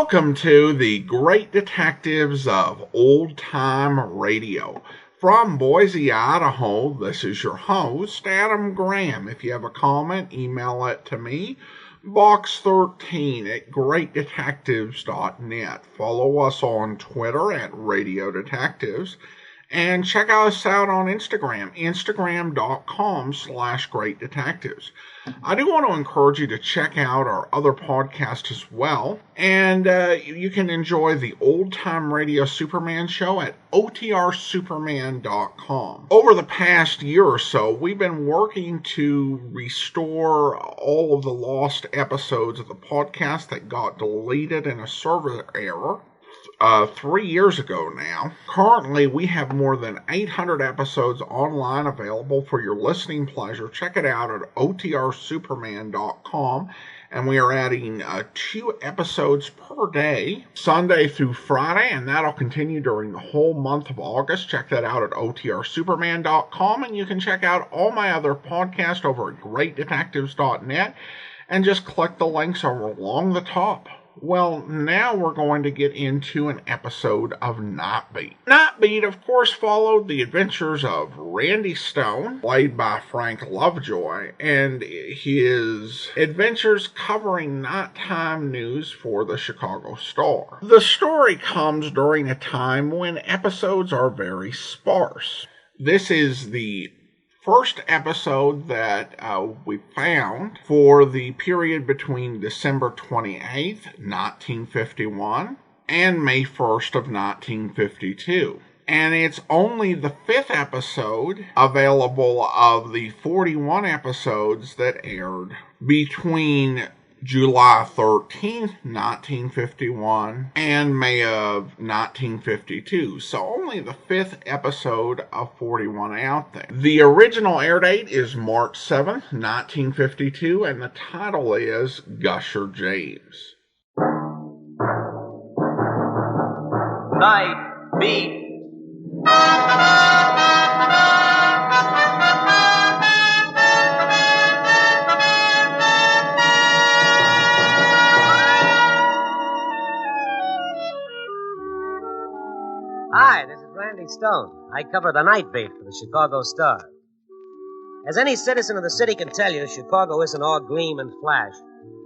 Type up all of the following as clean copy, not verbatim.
Welcome to the Great Detectives of Old Time Radio. From Boise, Idaho, this is your host, Adam Graham. If you have a comment, email it to me, box13 at greatdetectives.net. Follow us on Twitter at Radio Detectives. And check us out on Instagram, instagram.com/Great Detectives. I do want to encourage you to check out our other podcast as well. And you can enjoy the Old Time Radio Superman show at otrsuperman.com. Over the past year or so, we've been working to restore all of the lost episodes of the podcast that got deleted in a server error. 3 years ago now. Currently, we have more than 800 episodes online available for your listening pleasure. Check it out at otrsuperman.com. And we are adding 2 episodes per day, Sunday through Friday, and that'll continue during the whole month of August. Check that out at otrsuperman.com, and you can check out all my other podcasts over at greatdetectives.net, and just click the links over along the top. Well, now we're going to get into an episode of Nightbeat. Nightbeat, of course, followed the adventures of Randy Stone, played by Frank Lovejoy, and his adventures covering nighttime news for the Chicago Star. The story comes during a time when episodes are very sparse. This is the first episode that we found for the period between December 28th, 1951 and May 1st of 1952. And it's only the 5th episode available of the 41 episodes that aired between July 13th, 1951 and May of 1952. So only the 5th episode of 41 out there. The original air date is March 7th, 1952, and the title is Gusher James. Night Beat. Hi, this is Randy Stone. I cover the night beat for the Chicago Star. As any citizen of the city can tell you, Chicago isn't all gleam and flash.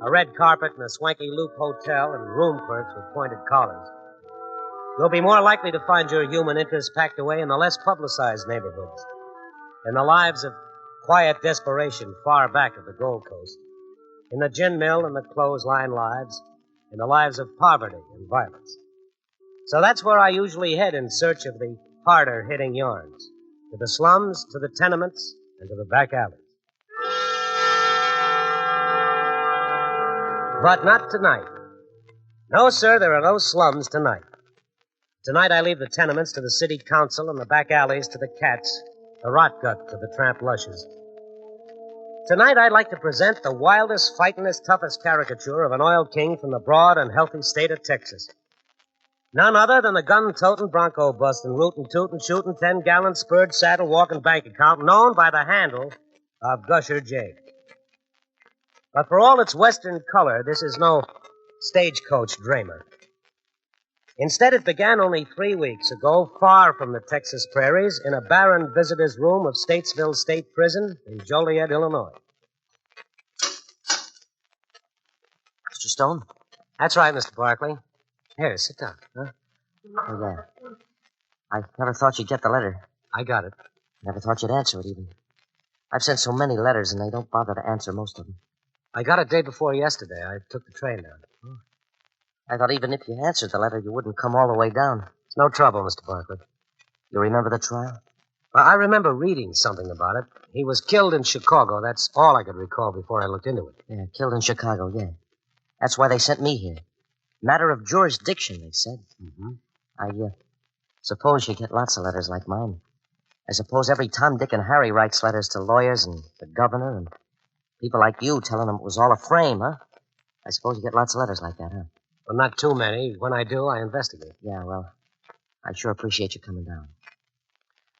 A red carpet and a swanky loop hotel and room clerks with pointed collars. You'll be more likely to find your human interest packed away in the less publicized neighborhoods, in the lives of quiet desperation far back of the Gold Coast, in the gin mill and the clothesline lives, in the lives of poverty and violence. So that's where I usually head in search of the harder-hitting yarns. To the slums, to the tenements, and to the back alleys. But not tonight. No, sir, there are no slums tonight. Tonight I leave the tenements to the city council and the back alleys to the cats, the rot gut to the tramp lushes. Tonight I'd like to present the wildest, fightingest, toughest caricature of an oil king from the broad and healthy state of Texas. None other than the gun-toting, bronco-busting, rootin', tootin', shootin', 10-gallon, spurred, saddle-walking bank account known by the handle of Gusher James. But for all its western color, this is no stagecoach dramer. Instead, it began only 3 weeks ago, far from the Texas prairies, in a barren visitor's room of Statesville State Prison in Joliet, Illinois. Mr. Stone? That's right, Mr. Barkley. Here, sit down. Huh? Oh, yeah. I never thought you'd get the letter. I got it. Never thought you'd answer it, even. I've sent so many letters, and they don't bother to answer most of them. I got it day before yesterday. I took the train down. Oh. I thought even if you answered the letter, you wouldn't come all the way down. It's no trouble, Mr. Barkley. You remember the trial? Well, I remember reading something about it. He was killed in Chicago. That's all I could recall before I looked into it. Yeah, killed in Chicago, yeah. That's why they sent me here. Matter of jurisdiction, they said. Mm-hmm. I suppose you get lots of letters like mine. I suppose every Tom, Dick, and Harry writes letters to lawyers and the governor and people like you telling them it was all a frame, huh? I suppose you get lots of letters like that, huh? Well, not too many. When I do, I investigate. Yeah, well, I sure appreciate you coming down.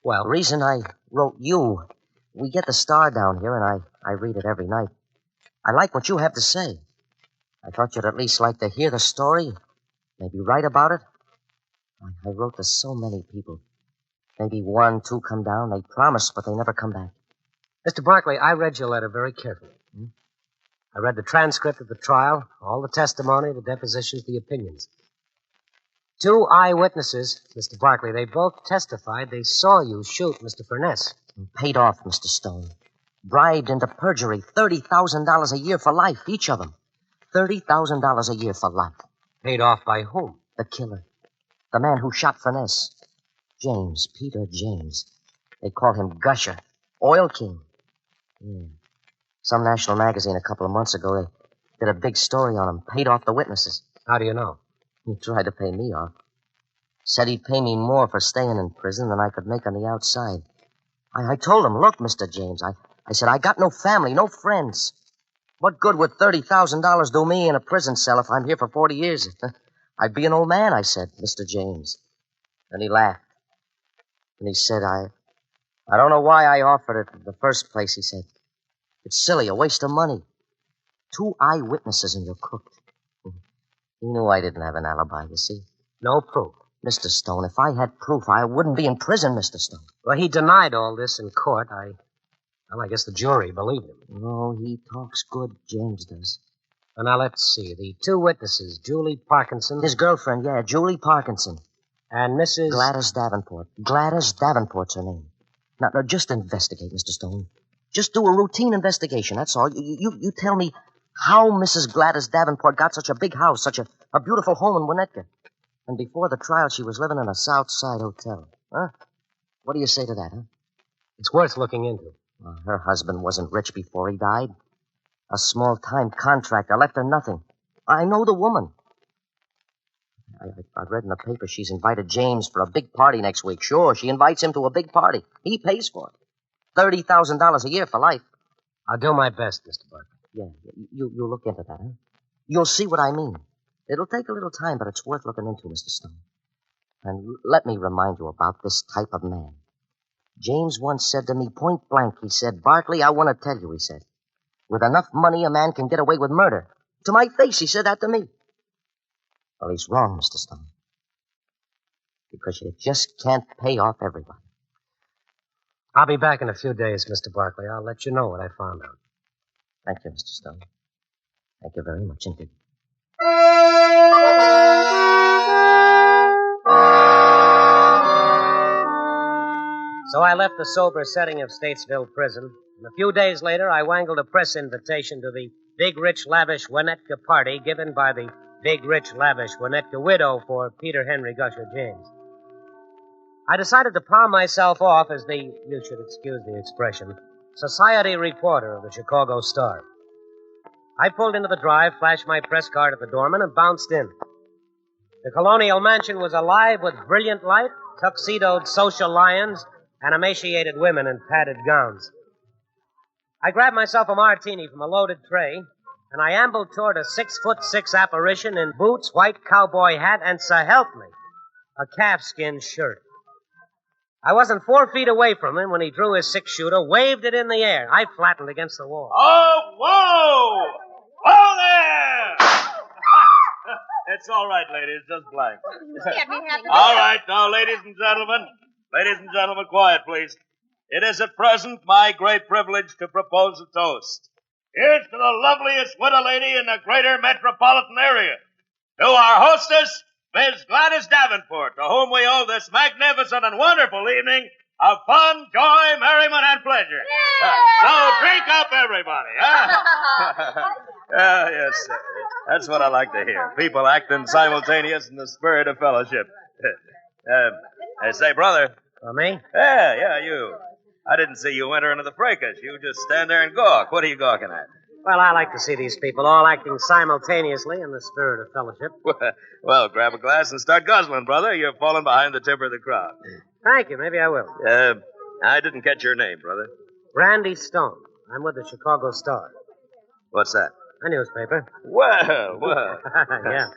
Well, The reason I wrote you, we get the Star down here, and I read it every night. I like what you have to say. I thought you'd at least like to hear the story Maybe write about it? I wrote to so many people. Maybe 1, 2 come down. They promise, but they never come back. Mr. Barkley, I read your letter very carefully. I read the transcript of the trial, all the testimony, the depositions, the opinions. 2 eyewitnesses, Mr. Barkley, they both testified they saw you shoot Mr. Furness. Paid off, Mr. Stone. Bribed into perjury. $30,000 a year for life, each of them. $30,000 a year for life. Paid off by whom? The killer. The man who shot Furness. James, Peter James. They call him Gusher. Oil King. Yeah. Some national magazine a couple of months ago, they did a big story on him. Paid off the witnesses. How do you know? He tried to pay me off. Said he'd pay me more for staying in prison than I could make on the outside. I told him, look, Mr. James, I said, I got no family, no friends. What good would $30,000 do me in a prison cell if I'm here for 40 years? I'd be an old man, I said, Mr. James. And he laughed. And he said, I don't know why I offered it in the first place, he said. It's silly, a waste of money. 2 eyewitnesses and you're cooked. He knew I didn't have an alibi, you see. No proof. Mr. Stone, if I had proof, I wouldn't be in prison, Mr. Stone. Well, he denied all this in court. I guess the jury believed him. No, he talks good, James does. Well, now, let's see. The 2 witnesses, Julie Parkinson. His girlfriend, yeah, Julie Parkinson. And Mrs. Gladys Davenport. Gladys Davenport's her name. Now, just investigate, Mr. Stone. Just do a routine investigation, that's all. You tell me how Mrs. Gladys Davenport got such a big house, such a beautiful home in Winnetka. And before the trial, she was living in a South Side hotel. Huh? What do you say to that, huh? It's worth looking into. Well, her husband wasn't rich before he died. A small-time contractor left her nothing. I know the woman. I read in the paper she's invited James for a big party next week. Sure, she invites him to a big party. He pays for it. $30,000 a year for life. I'll do my best, Mr. Barkley. Yeah, you look into that, huh? You'll see what I mean. It'll take a little time, but it's worth looking into, Mr. Stone. And let me remind you about this type of man. James once said to me point blank, he said, Barkley, I want to tell you, he said, with enough money, a man can get away with murder. To my face, he said that to me. Well, he's wrong, Mr. Stone. Because you just can't pay off everybody. I'll be back in a few days, Mr. Barkley. I'll let you know what I found out. Thank you, Mr. Stone. Thank you very much indeed. So I left the sober setting of Statesville Prison, and a few days later I wangled a press invitation to the Big Rich Lavish Winnetka party given by the Big Rich Lavish Winnetka widow for Peter Henry Gusher James. I decided to palm myself off as the, you should excuse the expression, society reporter of the Chicago Star. I pulled into the drive, flashed my press card at the doorman, and bounced in. The colonial mansion was alive with brilliant light, tuxedoed social lions, and emaciated women in padded gowns. I grabbed myself a martini from a loaded tray, and I ambled toward a 6'6" apparition in boots, white cowboy hat, and, so help me, a calfskin shirt. I wasn't 4 feet away from him when he drew his 6-shooter, waved it in the air. I flattened against the wall. Oh, whoa! Whoa there! It's all right, ladies, just blank. All right, now, ladies and gentlemen, quiet, please. It is at present my great privilege to propose a toast. Here's to the loveliest widow lady in the greater metropolitan area. To our hostess, Miss Gladys Davenport, to whom we owe this magnificent and wonderful evening of fun, joy, merriment, and pleasure. So drink up, everybody, huh? Yes, that's what I like to hear. People acting simultaneous in the spirit of fellowship. Say, brother. Me? Yeah, you. I didn't see you enter into the fracas. You just stand there and gawk. What are you gawking at? Well, I like to see these people all acting simultaneously in the spirit of fellowship. Well, grab a glass and start guzzling, brother. You're falling behind the temper of the crowd. Thank you. Maybe I will. I didn't catch your name, brother. Randy Stone. I'm with the Chicago Star. What's that? A newspaper. Well. Yeah.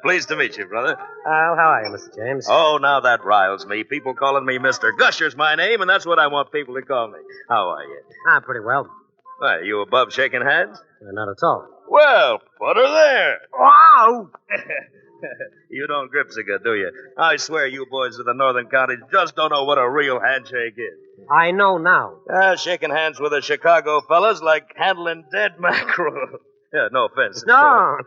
Pleased to meet you, brother. How are you, Mr. James? Oh, now that riles me. People calling me Mr. Gusher's my name, and that's what I want people to call me. How are you? Pretty well. Why, you above shaking hands? Not at all. Well, put her there. Wow! You don't grip so good, do you? I swear you boys of the northern counties just don't know what a real handshake is. I know now. Shaking hands with the Chicago fellas like handling dead mackerel. Yeah, no offense. No.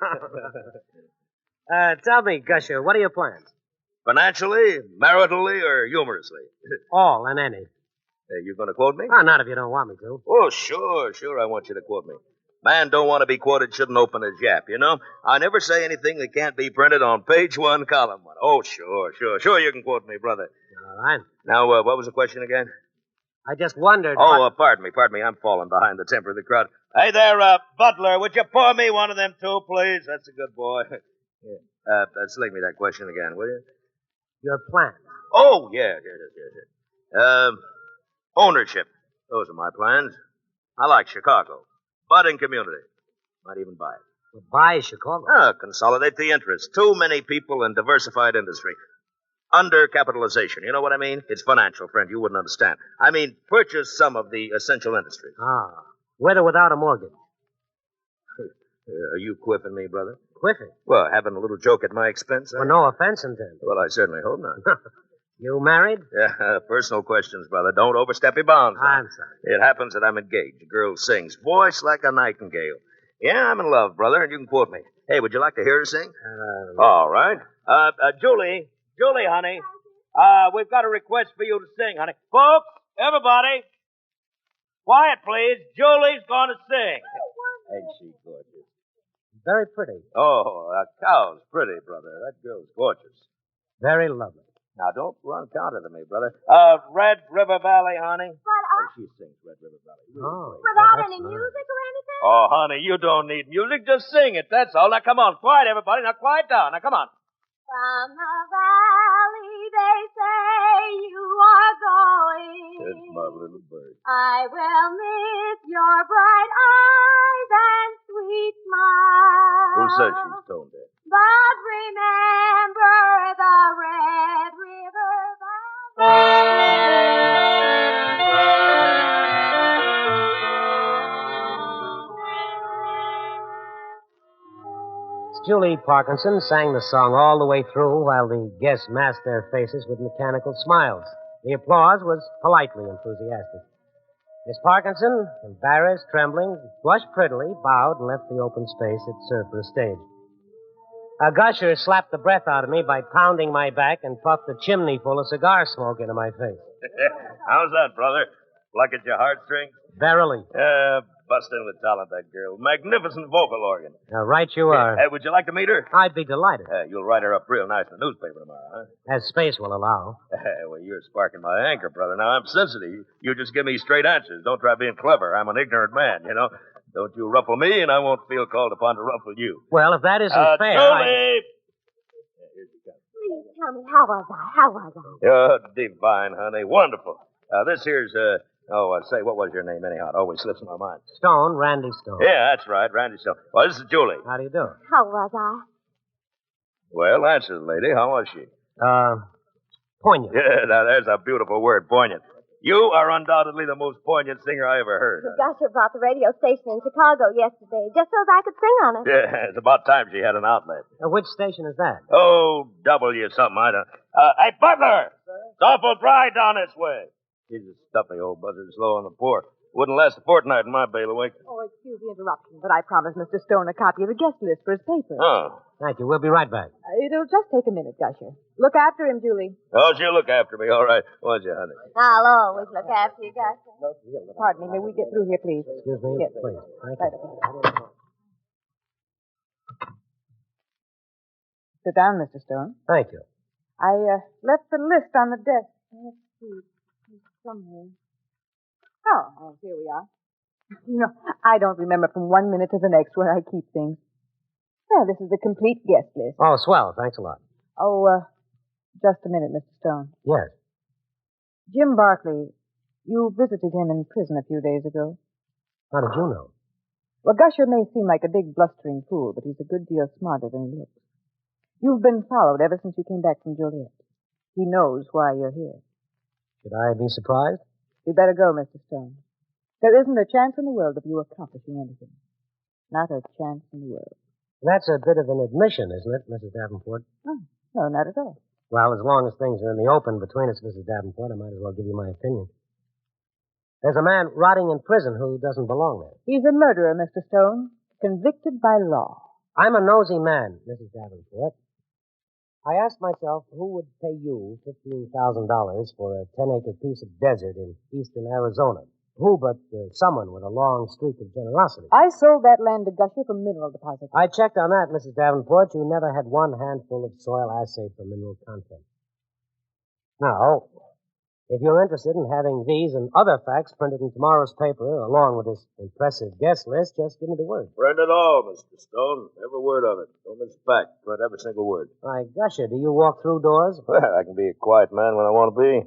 Tell me, Gusher, what are your plans? Financially, maritally, or humorously? All and any. You going to quote me? Oh, not if you don't want me to. Oh, sure, I want you to quote me. Man don't want to be quoted shouldn't open his yap, you know? I never say anything that can't be printed on page 1, column 1. Oh, sure, you can quote me, brother. All right. Now, what was the question again? I just wondered... Pardon me, I'm falling behind the temper of the crowd. Hey there, Butler, would you pour me one of them too, please? That's a good boy. Yeah. Sling me that question again, will you? Your plans. Oh, yeah. Ownership. Those are my plans. I like Chicago. Budding community. Might even buy it. Well, buy Chicago. Consolidate the interests. Too many people in diversified industry. Undercapitalization. You know what I mean? It's financial, friend. You wouldn't understand. I mean, purchase some of the essential industries. With or without a mortgage. Are you quiffing me, brother? Quiffing? Well, having a little joke at my expense? Well, no offense intended. Well, I certainly hope not. You married? Yeah, personal questions, brother. Don't overstep your bounds. I'm sorry. It happens that I'm engaged. The girl sings. Voice like a nightingale. Yeah, I'm in love, brother, and you can quote me. Hey, would you like to hear her sing? All right. Julie, honey, we've got a request for you to sing, honey. Folks, everybody, quiet, please. Julie's going to sing. Ain't she gorgeous? Very pretty. Oh, a cow's pretty, brother. That girl's gorgeous. Very lovely. Now, don't run counter to me, brother. Red River Valley, honey. She sings Red River Valley. Without any music or anything? Oh, honey, you don't need music. Just sing it, that's all. Now, come on. Quiet, everybody. Now, quiet down. Now, come on. From the valley, they say you are going. It's my little bird. I will miss your bright eyes and sweet smile. Who says she's tone deaf? But remember the Red River Valley. Julie Parkinson sang the song all the way through while the guests masked their faces with mechanical smiles. The applause was politely enthusiastic. Miss Parkinson, embarrassed, trembling, blushed prettily, bowed, and left the open space that served for a stage. Gusher slapped the breath out of me by pounding my back and puffed a chimney full of cigar smoke into my face. How's that, brother? Pluck at your heartstrings? Verily. Busting with talent, that girl. Magnificent vocal organ. Right you are. Would you like to meet her? I'd be delighted. You'll write her up real nice in the newspaper tomorrow, huh? As space will allow. Well, you're sparking my anchor, brother. Now, I'm sensitive. You just give me straight answers. Don't try being clever. I'm an ignorant man, you know. Don't you ruffle me, and I won't feel called upon to ruffle you. Well, if that isn't fair, Julie! Here she comes. Please tell me, how was I? Oh, divine, honey. Wonderful. This here's, what was your name anyhow? It always slips in my mind. Stone, Randy Stone. Yeah, that's right, Randy Stone. Well, this is Julie. How do you do? How was I? Well, answer the lady. How was she? Poignant. Yeah, now there's a beautiful word, poignant. You are undoubtedly the most poignant singer I ever heard. Gusher brought the radio station in Chicago yesterday just so that I could sing on it. Yeah, it's about time she had an outlet. Which station is that? Oh, W something, I don't... hey, Butler! It's awful dry down this way. He's a stuffy old buzzard, slow on the pour. Wouldn't last a fortnight in my bailiwick. Oh, excuse the interruption, but I promised Mr. Stone a copy of the guest list for his paper. Oh. Thank you. We'll be right back. It'll just take a minute, Gusher. Look after him, Julie. Oh, she'll look after me, all right. Won't you, honey? I'll always look after you, Gusher. Pardon me. May we get through here, please? Excuse me. Yes. Please. Thank Right. you. Sit down, Mr. Stone. Thank you. I left the list on the desk. Let's see. It's somewhere. Oh, here we are. You know, I don't remember from one minute to the next where I keep things. Well, this is the complete guest list. Oh, swell. Thanks a lot. Oh, just a minute, Mr. Stone. Yes. Jim Barkley, you visited him in prison a few days ago. How did you know? Well, Gusher may seem like a big blustering fool, but he's a good deal smarter than he looks. You've been followed ever since you came back from Joliet. He knows why you're here. Should I be surprised? You'd better go, Mr. Stone. There isn't a chance in the world of you accomplishing anything. Not a chance in the world. That's a bit of an admission, isn't it, Mrs. Davenport? Oh, no, not at all. Well, as long as things are in the open between us, Mrs. Davenport, I might as well give you my opinion. There's a man rotting in prison who doesn't belong there. He's a murderer, Mr. Stone, convicted by law. I'm a nosy man, Mrs. Davenport. I asked myself who would pay you $15,000 for a 10-acre piece of desert in eastern Arizona. Who but someone with a long streak of generosity. I sold that land to Gusher for mineral deposits. I checked on that, Mrs. Davenport. You never had one handful of soil assayed for mineral content. Now, if you're interested in having these and other facts printed in tomorrow's paper, along with this impressive guest list, just give me the word. Print it all, Mr. Stone. Every word of it. Don't miss a fact. Print every single word. Why, Gusher, do you walk through doors? Well, I can be a quiet man when I want to be.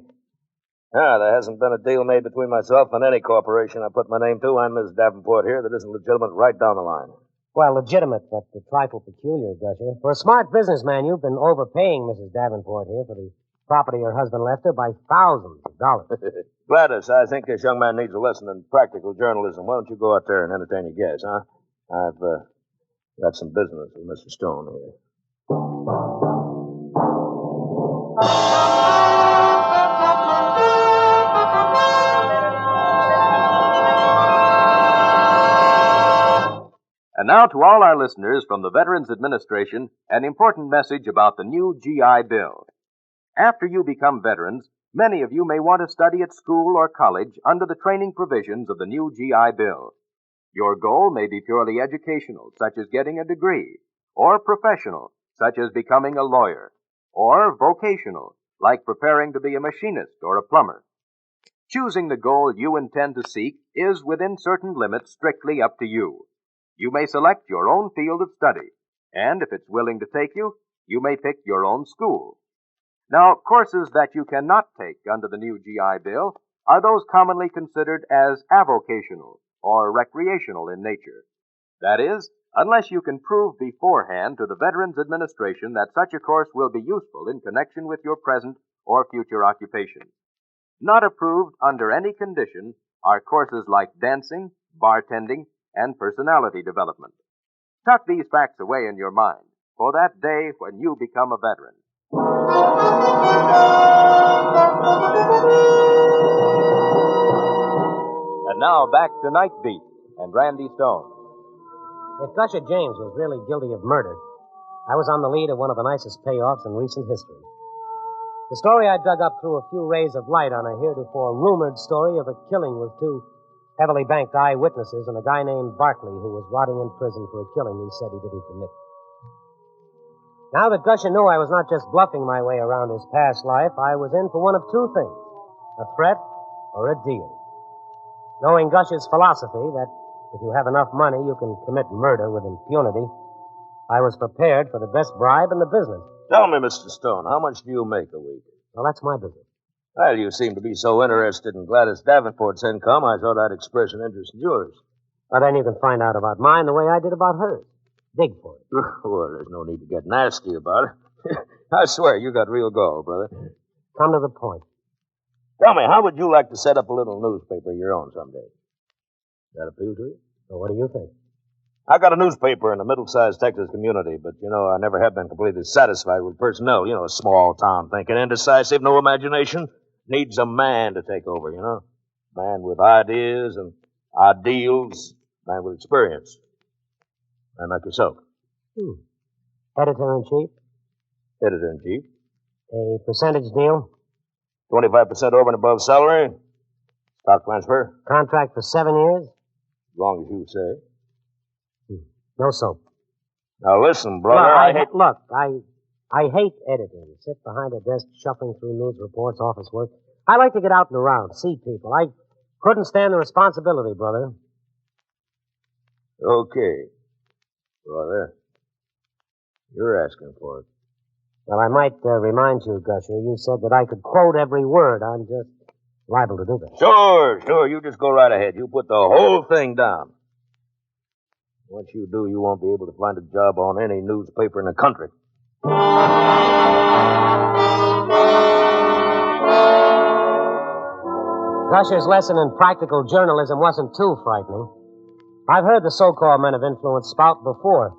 There hasn't been a deal made between myself and any corporation I put my name to and Miss Davenport here that isn't legitimate right down the line. Well, legitimate, but a trifle peculiar, Gusher. For a smart businessman, you've been overpaying Mrs. Davenport here for the property her husband left her by thousands of dollars. Gladys, I think this young man needs a lesson in practical journalism. Why don't you go out there and entertain your guests, huh? I've got some business with Mr. Stone here. And now to all our listeners from the Veterans Administration, an important message about the new GI Bill. After you become veterans, many of you may want to study at school or college under the training provisions of the new GI Bill. Your goal may be purely educational, such as getting a degree, or professional, such as becoming a lawyer, or vocational, like preparing to be a machinist or a plumber. Choosing the goal you intend to seek is, within certain limits, strictly up to you. You may select your own field of study, and if it's willing to take you, you may pick your own school. Now, courses that you cannot take under the new GI Bill are those commonly considered as avocational or recreational in nature. That is, unless you can prove beforehand to the Veterans Administration that such a course will be useful in connection with your present or future occupation. Not approved under any condition are courses like dancing, bartending, and personality development. Tuck these facts away in your mind for that day when you become a veteran. And now back to Night Beat and Randy Stone. If Gusher James was really guilty of murder, I was on the lead of one of the nicest payoffs in recent history. The story I dug up threw a few rays of light on a heretofore rumored story of a killing with two heavily banked eyewitnesses and a guy named Barkley who was rotting in prison for a killing he said he didn't commit. Now that Gusher knew I was not just bluffing my way around his past life, I was in for one of two things, a threat or a deal. Knowing Gusher's philosophy that if you have enough money, you can commit murder with impunity, I was prepared for the best bribe in the business. Tell me, Mr. Stone, how much do you make a week? Well, that's my business. Well, you seem to be so interested in Gladys Davenport's income, I thought I'd express an interest in yours. Well, then you can find out about mine the way I did about hers. Dig for it. Well, there's no need to get nasty about it. I swear, you got real gall, brother. Come to the point. Tell me, how would you like to set up a little newspaper of your own someday? That appeal to you? So what do you think? I got a newspaper in a middle-sized Texas community, but, I never have been completely satisfied with personnel. A small town thinking, indecisive, no imagination. Needs a man to take over, Man with ideas and ideals, man with experience. Man like yourself. Editor-in-chief? Editor-in-chief. A percentage deal? 25% over and above salary. Stock transfer. Contract for 7 years? As long as you say. No soap. Now listen, brother, Look, I hate editing. Sit behind a desk shuffling through news reports, office work. I like to get out and around, see people. I couldn't stand the responsibility, brother. Okay. Brother. You're asking for it. Well, I might remind you, Gusher, you said that I could quote every word. I'm just liable to do that. Sure. You just go right ahead. You put the whole thing down. Once you do, you won't be able to find a job on any newspaper in the country. Gusher's lesson in practical journalism wasn't too frightening. I've heard the so-called men of influence spout before.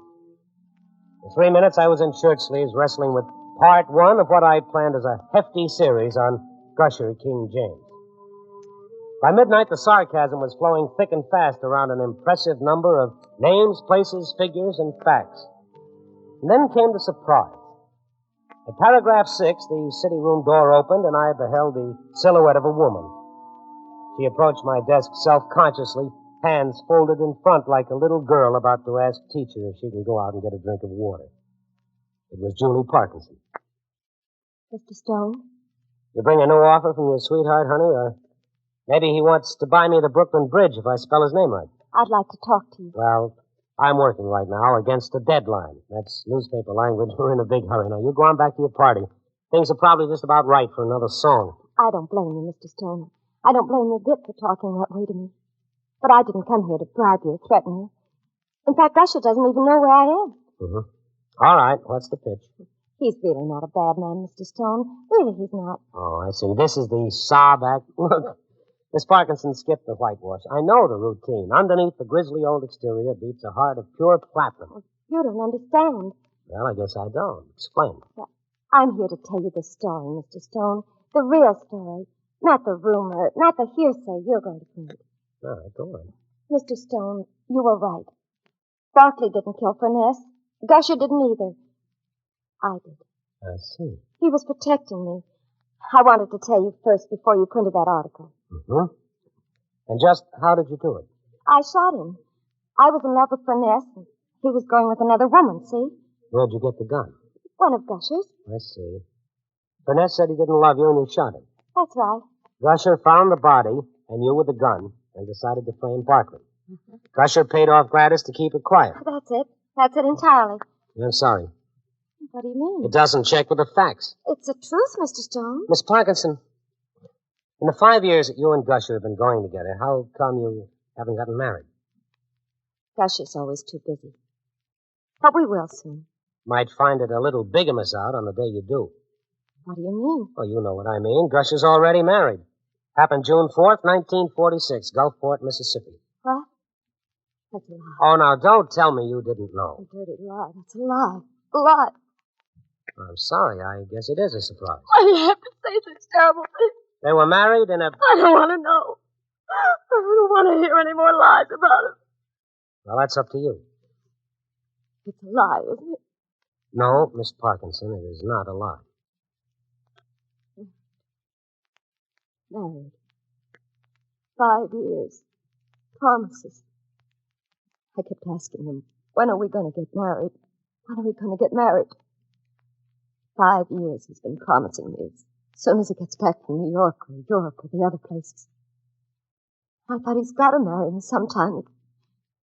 In 3 minutes, I was in shirt sleeves wrestling with part one of what I planned as a hefty series on Gusher, King James. By midnight, the sarcasm was flowing thick and fast around an impressive number of names, places, figures, and facts. And then came the surprise. At paragraph 6, the city room door opened, and I beheld the silhouette of a woman. She approached my desk self-consciously, hands folded in front like a little girl about to ask teacher if she can go out and get a drink of water. It was Julie Parkinson. Mr. Stone? You bring a new offer from your sweetheart, honey, or maybe he wants to buy me the Brooklyn Bridge if I spell his name right. I'd like to talk to you. Well, I'm working right now against a deadline. That's newspaper language. We're in a big hurry. Now, you go on back to your party. Things are probably just about right for another song. I don't blame you, Mr. Stone. I don't blame you a bit for talking that way to me. But I didn't come here to bribe you or threaten you. In fact, Gusher doesn't even know where I am. Mm-hmm. All right, what's the pitch? He's really not a bad man, Mr. Stone. Really, he's not. Oh, I see. This is the sob act. Look, Miss Parkinson skipped the whitewash. I know the routine. Underneath the grisly old exterior beats a heart of pure platinum. You don't understand. Well, I guess I don't. Explain. Well, I'm here to tell you the story, Mr. Stone. The real story. Not the rumor, not the hearsay you're going to create. All right, go on. Mr. Stone, you were right. Barkley didn't kill Furness. Gusher didn't either. I did. I see. He was protecting me. I wanted to tell you first before you printed that article. Mm-hmm. And just how did you do it? I shot him. I was in love with Furness, and he was going with another woman, see? Where'd you get the gun? One of Gusher's. I see. Furness said he didn't love you and you shot him. That's right. Gusher found the body and you with the gun and decided to frame Barkley. Mm-hmm. Gusher paid off Gladys to keep it quiet. That's it. That's it entirely. I'm sorry. What do you mean? It doesn't check with the facts. It's the truth, Mr. Stone. Miss Parkinson, in the 5 years that you and Gusher have been going together, how come you haven't gotten married? Gusher's always too busy. But we will soon. Might find it a little bigamous out on the day you do. What do you mean? Well, you know what I mean. Gusher's already married. Happened June 4th, 1946, Gulfport, Mississippi. What? That's a lie. Oh, now, don't tell me you didn't know. A dirty lie. That's a lie. A lie. I'm sorry. I guess it is a surprise. Why do you have to say such terrible things? They were married in a... I don't want to know. I don't want to hear any more lies about it. Well, that's up to you. It's a lie, isn't it? No, Miss Parkinson, it is not a lie. Married. 5 years. Promises. I kept asking him, when are we going to get married? When are we going to get married? 5 years he's been promising me as soon as he gets back from New York or Europe or the other places. I thought he's got to marry me sometime.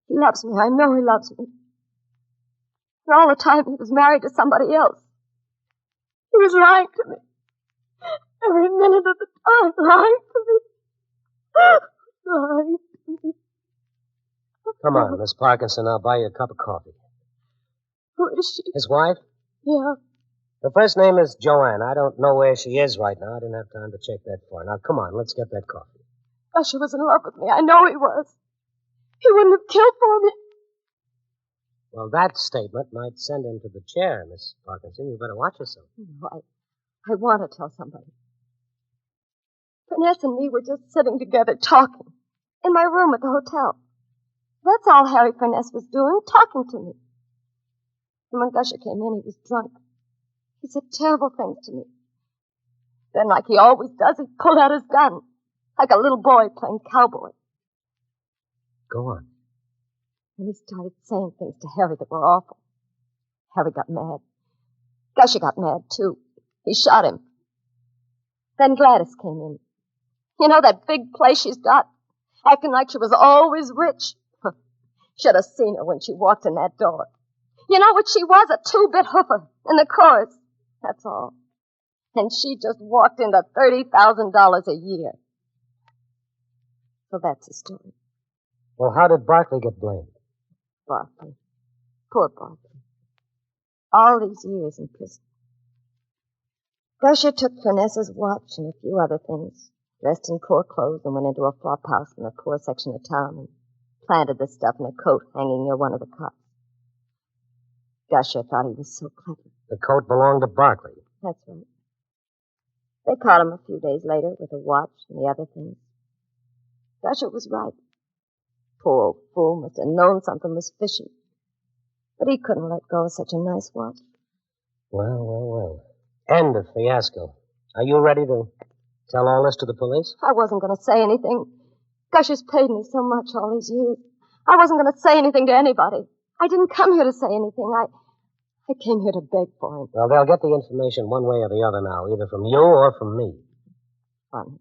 He loves me. I know he loves me. And all the time he was married to somebody else. He was lying to me. Every minute of the time, lying to me. Lying to me. Come on, Miss Parkinson, I'll buy you a cup of coffee. Who is she? His wife? Yeah. Her first name is Joanne. I don't know where she is right now. I didn't have time to check that far. Now, come on, let's get that coffee. Gusher was in love with me. I know he was. He wouldn't have killed for me. Well, that statement might send him to the chair, Miss Parkinson. You better watch yourself. No, I want to tell somebody. Furness and me were just sitting together talking in my room at the hotel. That's all Harry Furness was doing, talking to me. And when Gusher came in, he was drunk. He said terrible things to me. Then, like he always does, he pulled out his gun, like a little boy playing cowboy. Go on. And he started saying things to Harry that were awful. Harry got mad. Gusher got mad, too. He shot him. Then Gladys came in. You know that big place she's got? Acting like she was always rich. Should have seen her when she walked in that door. You know what she was? A two-bit hoofer in the chorus. That's all. And she just walked into $30,000 a year. So that's the story. Well, how did Barkley get blamed? Barkley. Poor Barkley. All these years in prison. Gusher took Furness's watch and a few other things, dressed in poor clothes, and went into a flop house in a poor section of town and planted the stuff in a coat hanging near one of the cots. Gusher thought he was so clever. The coat belonged to Barkley. That's right. They caught him a few days later with a watch and the other things. Gusher was right. Poor old fool must have known something was fishy. But he couldn't let go of such a nice watch. Well. End of fiasco. Are you ready to tell all this to the police? I wasn't going to say anything. Gusher's paid me so much all these years. I wasn't going to say anything to anybody. I didn't come here to say anything. I came here to beg for him. Well, they'll get the information one way or the other now, either from you or from me. Funny.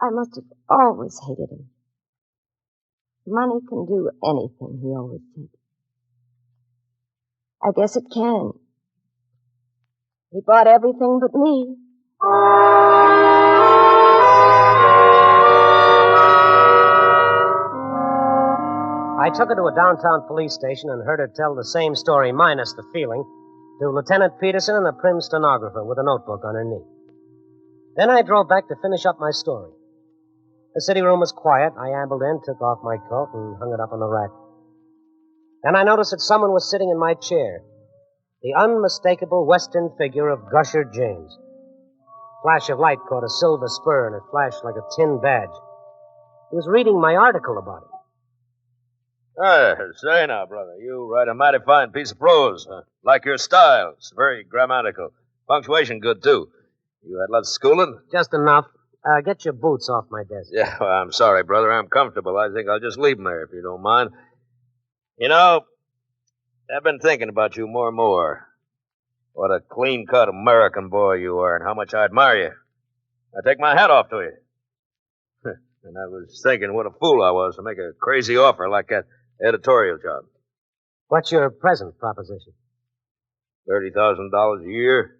I must have always hated him. Money can do anything, he always said. I guess it can. He bought everything but me. I took her to a downtown police station and heard her tell the same story, minus the feeling, to Lieutenant Peterson and a prim stenographer with a notebook on her knee. Then I drove back to finish up my story. The city room was quiet. I ambled in, took off my coat, and hung it up on the rack. Then I noticed that someone was sitting in my chair. The unmistakable Western figure of Gusher James. Flash of light caught a silver spur, and it flashed like a tin badge. He was reading my article about it. Say now, brother, you write a mighty fine piece of prose. Like your style. It's very grammatical. Punctuation good, too. You had lots of schooling? Just enough. Get your boots off my desk. Yeah, well, I'm sorry, brother. I'm comfortable. I think I'll just leave them there, if you don't mind. You know, I've been thinking about you more and more. What a clean-cut American boy you are, and how much I admire you. I take my hat off to you. And I was thinking what a fool I was to make a crazy offer like that editorial job. What's your present proposition? $30,000 a year.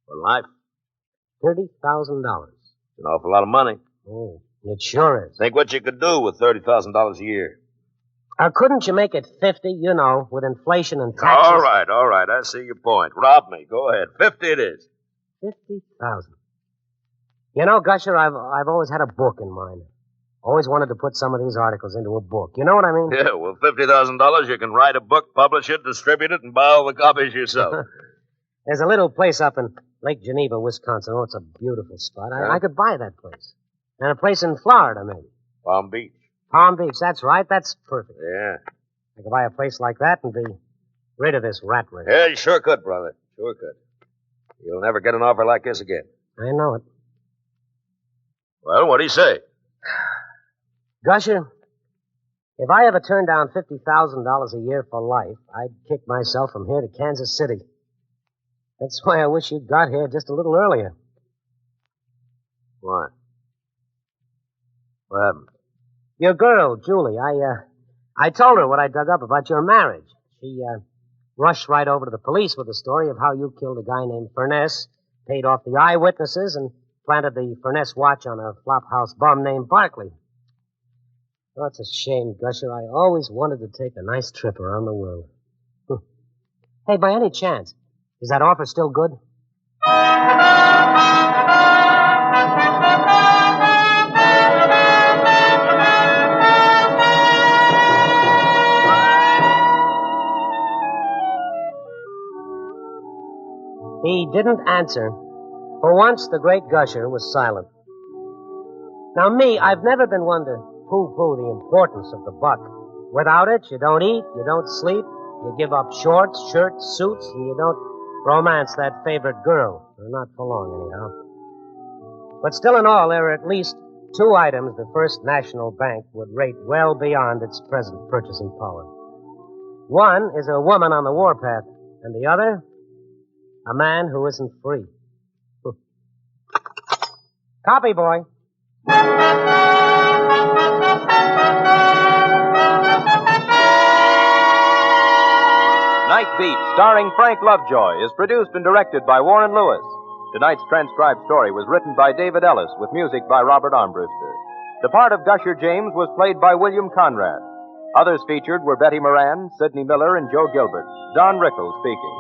For life. $30,000. An awful lot of money. Oh, it sure is. Think what you could do with $30,000 a year. Couldn't you make it 50, you know, with inflation and taxes? All right. I see your point. Rob me. Go ahead. 50 it is. 50,000. You know, Gusher, I've always had a book in mind. Always wanted to put some of these articles into a book. You know what I mean? Yeah, well, $50,000, you can write a book, publish it, distribute it, and buy all the copies yourself. There's a little place up in Lake Geneva, Wisconsin. Oh, it's a beautiful spot. I could buy that place. And a place in Florida, maybe. Palm Beach. Palm Beach, that's right. That's perfect. Yeah. I could buy a place like that and be rid of this rat race. Yeah, you sure could, brother. Sure could. You'll never get an offer like this again. I know it. Well, what do you say? Gusher, if I ever turned down $50,000 a year for life, I'd kick myself from here to Kansas City. That's why I wish you'd got here just a little earlier. Why? What happened? Your girl, Julie, I told her what I dug up about your marriage. She, rushed right over to the police with the story of how you killed a guy named Furness, paid off the eyewitnesses, and planted the Furness watch on a flophouse bum named Barkley. Oh, it's a shame, Gusher. I always wanted to take a nice trip around the world. Hey, by any chance, is that offer still good? He didn't answer. For once, the great Gusher was silent. Now, me, I've never been one to pooh-pooh the importance of the buck. Without it, you don't eat, you don't sleep, you give up shorts, shirts, suits, and you don't romance that favorite girl. Not for long, anyhow. But still in all, there are at least 2 items the First National Bank would rate well beyond its present purchasing power. One is a woman on the warpath, and the other, a man who isn't free. Copy, boy. Night Beat, starring Frank Lovejoy, is produced and directed by Warren Lewis. Tonight's transcribed story was written by David Ellis with music by Robert Armbruster. The part of Gusher James was played by William Conrad. Others featured were Betty Moran, Sidney Miller, and Joe Gilbert. Don Rickles speaking.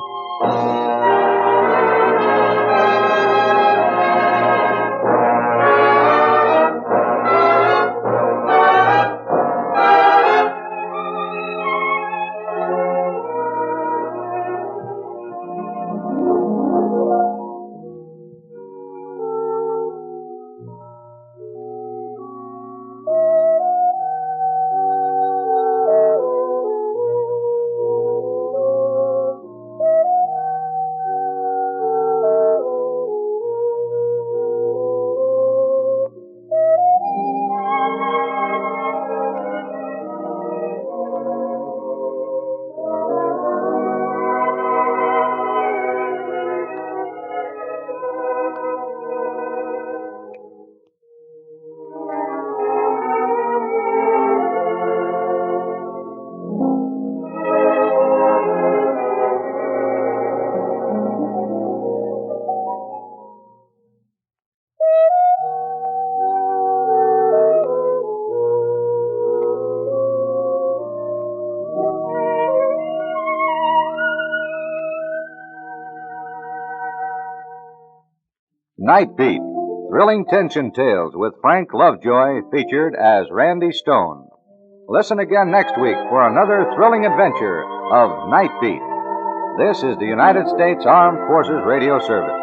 Night Beat, thrilling tension tales with Frank Lovejoy featured as Randy Stone. Listen again next week for another thrilling adventure of Night Beat. This is the United States Armed Forces Radio Service.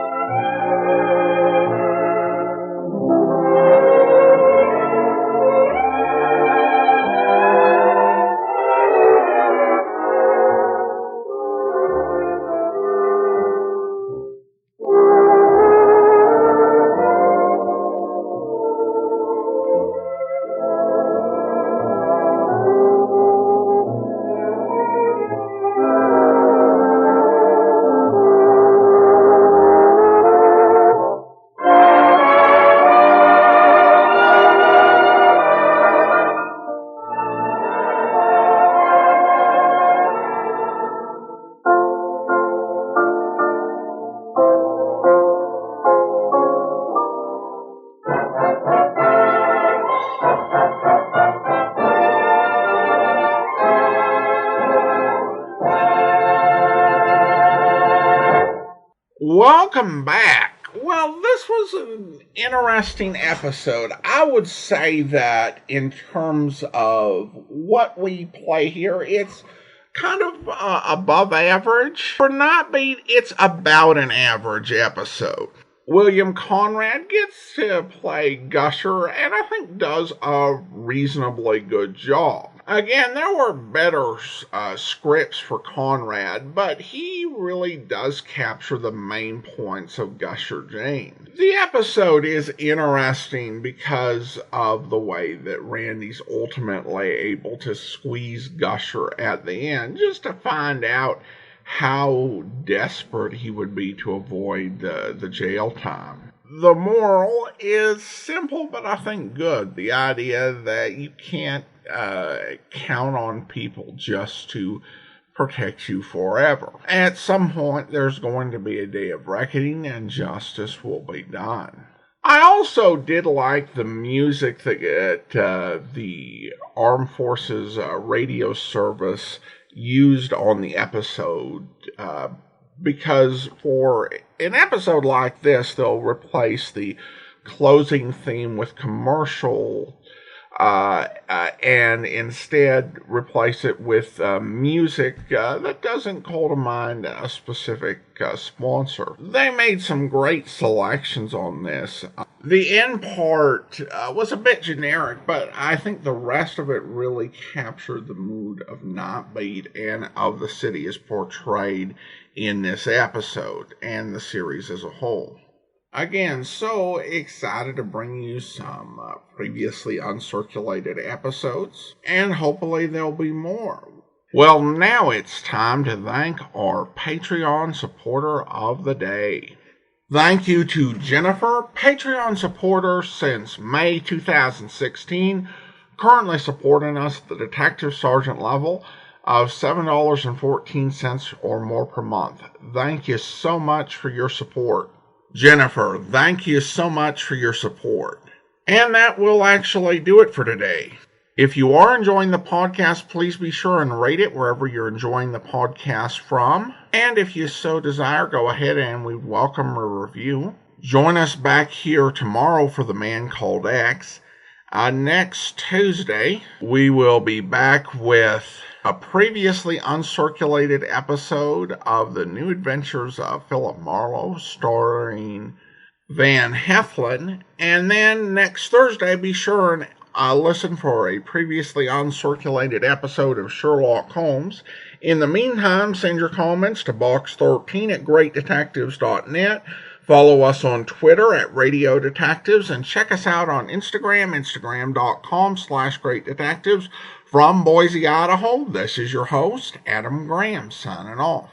Welcome back. Well, this was an interesting episode. I would say that in terms of what we play here, it's kind of above average. For Night Beat, it's about an average episode. William Conrad gets to play Gusher, and I think does a reasonably good job. Again, there were better scripts for Conrad, but he really does capture the main points of Gusher Jane. The episode is interesting because of the way that Randy's ultimately able to squeeze Gusher at the end, just to find out how desperate he would be to avoid the jail time. The moral is simple, but I think good. The idea that you can't count on people just to protect you forever. At some point, there's going to be a day of reckoning, and justice will be done. I also did like the music that the Armed Forces radio service used on the episode, because for an episode like this, they'll replace the closing theme with commercial and instead replace it with music that doesn't call to mind a specific sponsor. They made some great selections on this. The end part was a bit generic, but I think the rest of it really captured the mood of Night Beat and of the city as portrayed in this episode and the series as a whole. Again, so excited to bring you some previously uncirculated episodes, and hopefully there'll be more. Well, now it's time to thank our Patreon supporter of the day. Thank you to Jennifer, Patreon supporter since May 2016, currently supporting us at the Detective Sergeant level of $7.14 or more per month. Thank you so much for your support. Jennifer, thank you so much for your support. And that will actually do it for today. If you are enjoying the podcast, please be sure and rate it wherever you're enjoying the podcast from. And if you so desire, go ahead and we'd welcome a review. Join us back here tomorrow for The Man Called X. Next Tuesday, we will be back with a previously uncirculated episode of The New Adventures of Philip Marlowe, starring Van Heflin. And then next Thursday, be sure and listen for a previously uncirculated episode of Sherlock Holmes. In the meantime, send your comments to box13 at greatdetectives.net. Follow us on Twitter at Radio Detectives, and check us out on Instagram, instagram.com/greatdetectives. From Boise, Idaho, this is your host, Adam Graham, signing off.